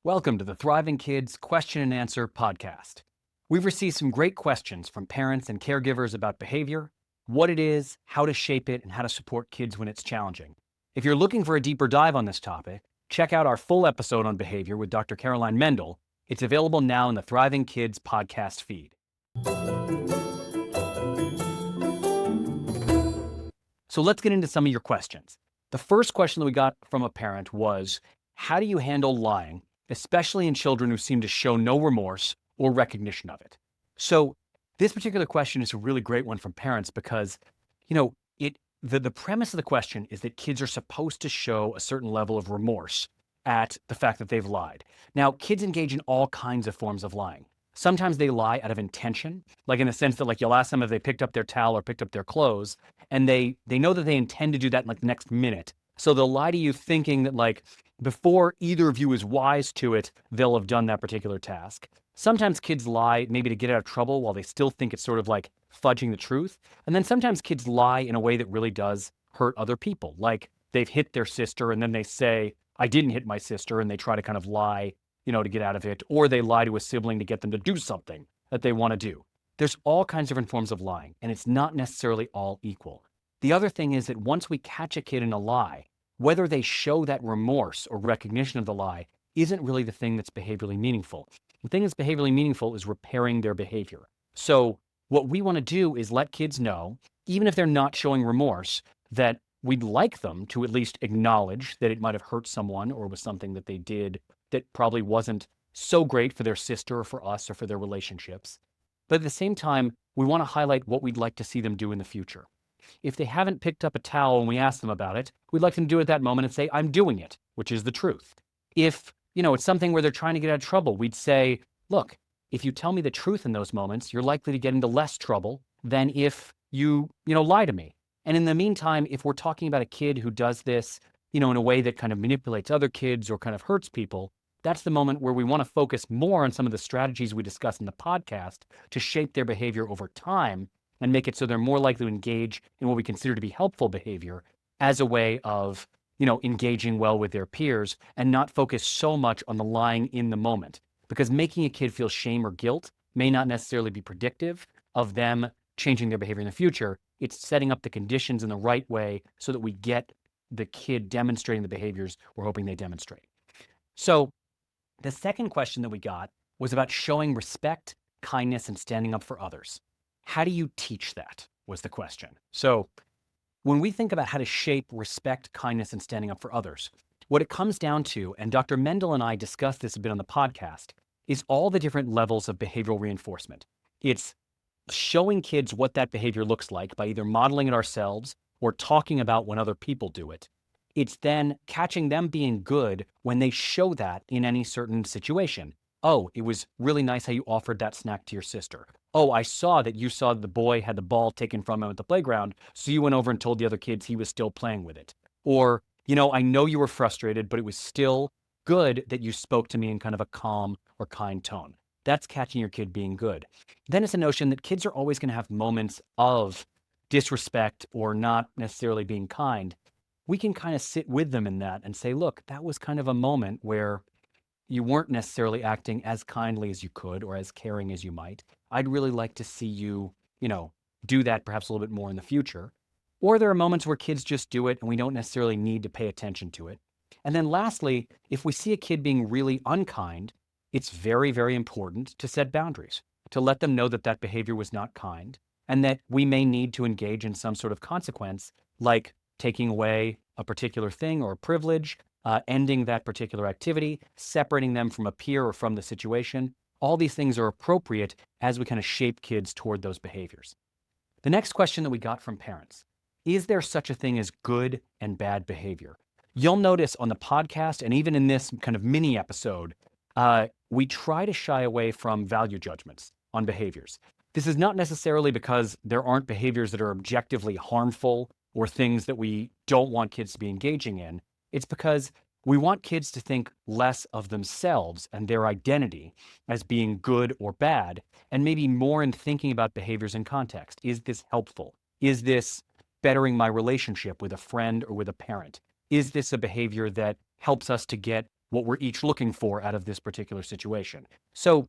Welcome to the Thriving Kids Question and Answer podcast. We've received some great questions from parents and caregivers about behavior, what it is, how to shape it, and how to support kids when it's challenging. If you're looking for a deeper dive on this topic, check out our full episode on behavior with Dr. Caroline Mendel. It's available now in the Thriving Kids podcast feed. So let's get into some of your questions. The first question that we got from a parent was, how do you handle lying, especially in children who seem to show no remorse or recognition of it? So this particular question is a really great one from parents because, the premise of the question is that kids are supposed to show a certain level of remorse at the fact that they've lied. Now, kids engage in all kinds of forms of lying. Sometimes they lie out of intention, like in the sense that you'll ask them if they picked up their towel or picked up their clothes, and they know that they intend to do that in the next minute. So they'll lie to you thinking that before either of you is wise to it, they'll have done that particular task. Sometimes kids lie maybe to get out of trouble while they still think it's sort of like fudging the truth. And then sometimes kids lie in a way that really does hurt other people. Like they've hit their sister and then they say, I didn't hit my sister, and they try to kind of lie, to get out of it. Or they lie to a sibling to get them to do something that they want to do. There's all kinds of different forms of lying, and it's not necessarily all equal. The other thing is that once we catch a kid in a lie, whether they show that remorse or recognition of the lie isn't really the thing that's behaviorally meaningful. The thing that's behaviorally meaningful is repairing their behavior. So what we want to do is let kids know, even if they're not showing remorse, that we'd like them to at least acknowledge that it might have hurt someone or was something that they did that probably wasn't so great for their sister or for us or for their relationships. But at the same time, we want to highlight what we'd like to see them do in the future. If they haven't picked up a towel and we ask them about it, we'd like them to do it at that moment and say, I'm doing it, which is the truth. If, it's something where they're trying to get out of trouble, we'd say, look, if you tell me the truth in those moments, you're likely to get into less trouble than if you lie to me. And in the meantime, if we're talking about a kid who does this, in a way that kind of manipulates other kids or kind of hurts people, that's the moment where we want to focus more on some of the strategies we discuss in the podcast to shape their behavior over time and make it so they're more likely to engage in what we consider to be helpful behavior as a way of, engaging well with their peers and not focus so much on the lying in the moment. Because making a kid feel shame or guilt may not necessarily be predictive of them changing their behavior in the future. It's setting up the conditions in the right way so that we get the kid demonstrating the behaviors we're hoping they demonstrate. So the second question that we got was about showing respect, kindness, and standing up for others. How do you teach that was the question. So when we think about how to shape respect, kindness, and standing up for others, what it comes down to, and Dr. Mendel and I discussed this a bit on the podcast, is all the different levels of behavioral reinforcement. It's showing kids what that behavior looks like by either modeling it ourselves or talking about when other people do it. It's then catching them being good when they show that in any certain situation. Oh, it was really nice how you offered that snack to your sister. Oh, I saw that you saw the boy had the ball taken from him at the playground, so you went over and told the other kids he was still playing with it. Or, I know you were frustrated, but it was still good that you spoke to me in kind of a calm or kind tone. That's catching your kid being good. Then it's a notion that kids are always going to have moments of disrespect or not necessarily being kind. We can kind of sit with them in that and say, look, that was kind of a moment where you weren't necessarily acting as kindly as you could or as caring as you might. I'd really like to see you, do that perhaps a little bit more in the future. Or there are moments where kids just do it and we don't necessarily need to pay attention to it. And then lastly, if we see a kid being really unkind, it's very, very important to set boundaries, to let them know that that behavior was not kind and that we may need to engage in some sort of consequence, like taking away a particular thing or a privilege, ending that particular activity, separating them from a peer or from the situation. All these things are appropriate as we kind of shape kids toward those behaviors. The next question that we got from parents, is there such a thing as good and bad behavior? You'll notice on the podcast and even in this kind of mini episode, we try to shy away from value judgments on behaviors. This is not necessarily because there aren't behaviors that are objectively harmful or things that we don't want kids to be engaging in. It's because we want kids to think less of themselves and their identity as being good or bad, and maybe more in thinking about behaviors in context. Is this helpful? Is this bettering my relationship with a friend or with a parent? Is this a behavior that helps us to get what we're each looking for out of this particular situation. So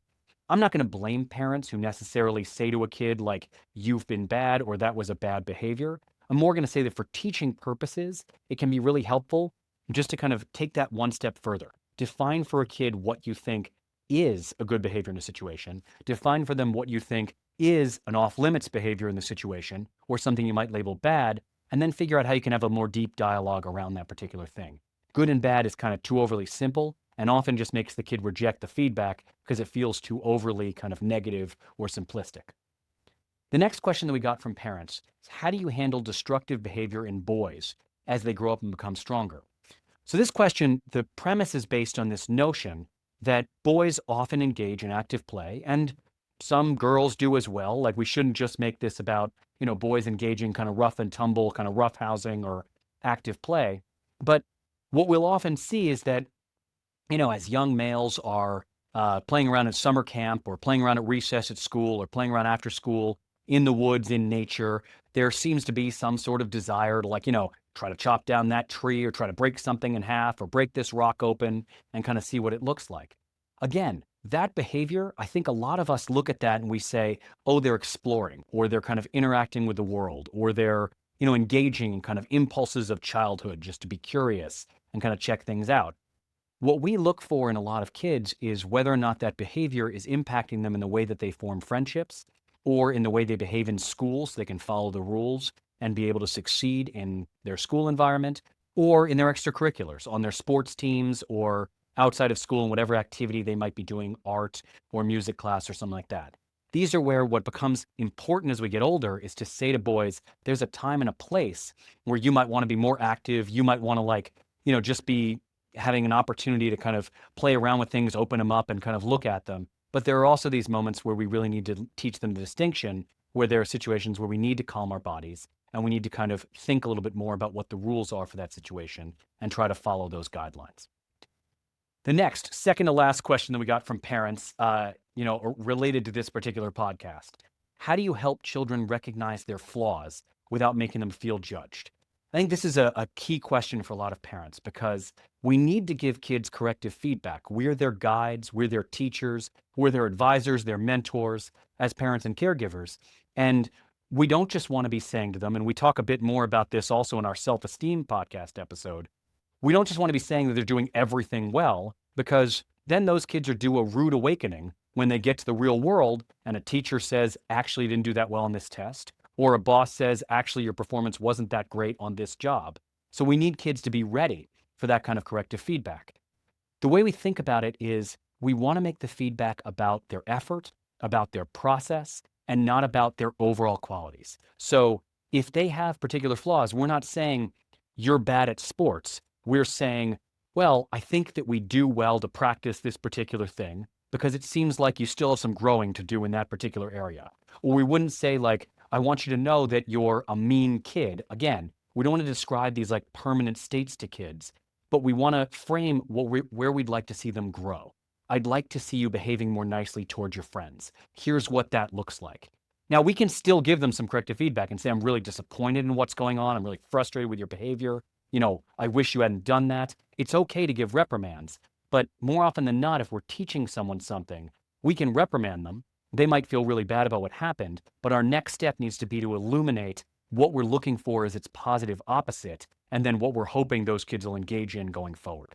I'm not going to blame parents who necessarily say to a kid, like, you've been bad or that was a bad behavior. I'm more going to say that for teaching purposes, it can be really helpful just to kind of take that one step further. Define for a kid what you think is a good behavior in a situation. Define for them what you think is an off limits behavior in the situation or something you might label bad, and then figure out how you can have a more deep dialogue around that particular thing. Good and bad is kind of too overly simple and often just makes the kid reject the feedback because it feels too overly kind of negative or simplistic. The next question that we got from parents is, how do you handle destructive behavior in boys as they grow up and become stronger? So this question, the premise is based on this notion that boys often engage in active play, and some girls do as well. Like, we shouldn't just make this about, boys engaging kind of rough and tumble, kind of roughhousing or active play. But what we'll often see is that, as young males are playing around at summer camp or playing around at recess at school or playing around after school in the woods, in nature, there seems to be some sort of desire to, like, try to chop down that tree or try to break something in half or break this rock open and kind of see what it looks like. Again, that behavior, I think a lot of us look at that and we say, oh, they're exploring, or they're kind of interacting with the world, or they're, engaging in kind of impulses of childhood just to be curious and kind of check things out. What we look for in a lot of kids is whether or not that behavior is impacting them in the way that they form friendships or in the way they behave in school so they can follow the rules and be able to succeed in their school environment or in their extracurriculars, on their sports teams or outside of school in whatever activity they might be doing, art or music class or something like that. These are where what becomes important as we get older is to say to boys, there's a time and a place where you might want to be more active. You might want to, like, just be having an opportunity to kind of play around with things, open them up and kind of look at them. But there are also these moments where we really need to teach them the distinction, where there are situations where we need to calm our bodies and we need to kind of think a little bit more about what the rules are for that situation and try to follow those guidelines. The next, second to last question that we got from parents, related to this particular podcast. How do you help children recognize their flaws without making them feel judged? I think this is a key question for a lot of parents because we need to give kids corrective feedback. We're their guides, we're their teachers, we're their advisors, their mentors as parents and caregivers. And we don't just want to be saying to them, and we talk a bit more about this also in our self-esteem podcast episode, we don't just want to be saying that they're doing everything well, because then those kids are due a rude awakening when they get to the real world and a teacher says, actually, you didn't do that well on this test, or a boss says, actually, your performance wasn't that great on this job. So we need kids to be ready for that kind of corrective feedback. The way we think about it is we want to make the feedback about their effort, about their process, and not about their overall qualities. So if they have particular flaws, we're not saying you're bad at sports. We're saying, well, I think that we do well to practice this particular thing because it seems like you still have some growing to do in that particular area. Or we wouldn't say, like, I want you to know that you're a mean kid. Again, we don't want to describe these like permanent states to kids, but we want to frame where we'd like to see them grow. I'd like to see you behaving more nicely towards your friends. Here's what that looks like. Now, we can still give them some corrective feedback and say, I'm really disappointed in what's going on. I'm really frustrated with your behavior. I wish you hadn't done that. It's okay to give reprimands, but more often than not, if we're teaching someone something, we can reprimand them. They might feel really bad about what happened, but our next step needs to be to illuminate what we're looking for as its positive opposite, and then what we're hoping those kids will engage in going forward.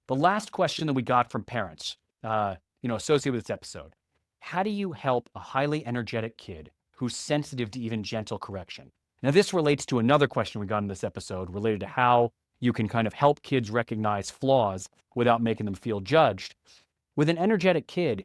The last question that we got from parents, associated with this episode, how do you help a highly energetic kid who's sensitive to even gentle correction? Now, this relates to another question we got in this episode related to how you can kind of help kids recognize flaws without making them feel judged. With an energetic kid,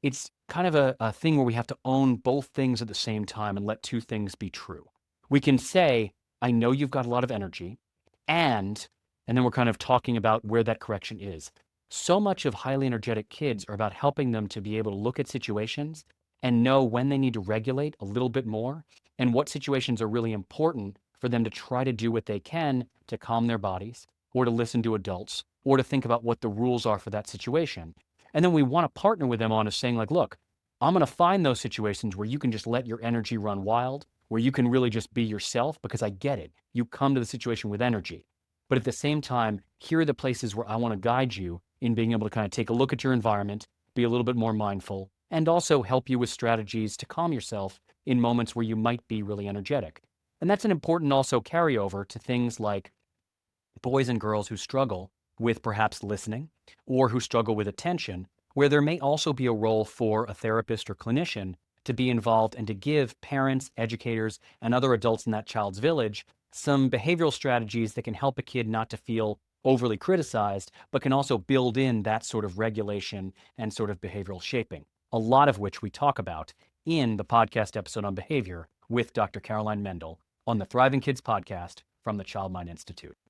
it's kind of a thing where we have to own both things at the same time and let two things be true. We can say, I know you've got a lot of energy, and then we're kind of talking about where that correction is. So much of highly energetic kids are about helping them to be able to look at situations and know when they need to regulate a little bit more and what situations are really important for them to try to do what they can to calm their bodies or to listen to adults or to think about what the rules are for that situation. And then we want to partner with them on is saying, like, look, I'm going to find those situations where you can just let your energy run wild, where you can really just be yourself, because I get it. You come to the situation with energy. But at the same time, here are the places where I want to guide you in being able to kind of take a look at your environment, be a little bit more mindful, and also help you with strategies to calm yourself in moments where you might be really energetic. And that's an important also carryover to things like boys and girls who struggle with perhaps listening or who struggle with attention, where there may also be a role for a therapist or clinician to be involved and to give parents, educators, and other adults in that child's village some behavioral strategies that can help a kid not to feel overly criticized, but can also build in that sort of regulation and sort of behavioral shaping, a lot of which we talk about in the podcast episode on behavior with Dr. Caroline Mendel on the Thriving Kids podcast from the Child Mind Institute.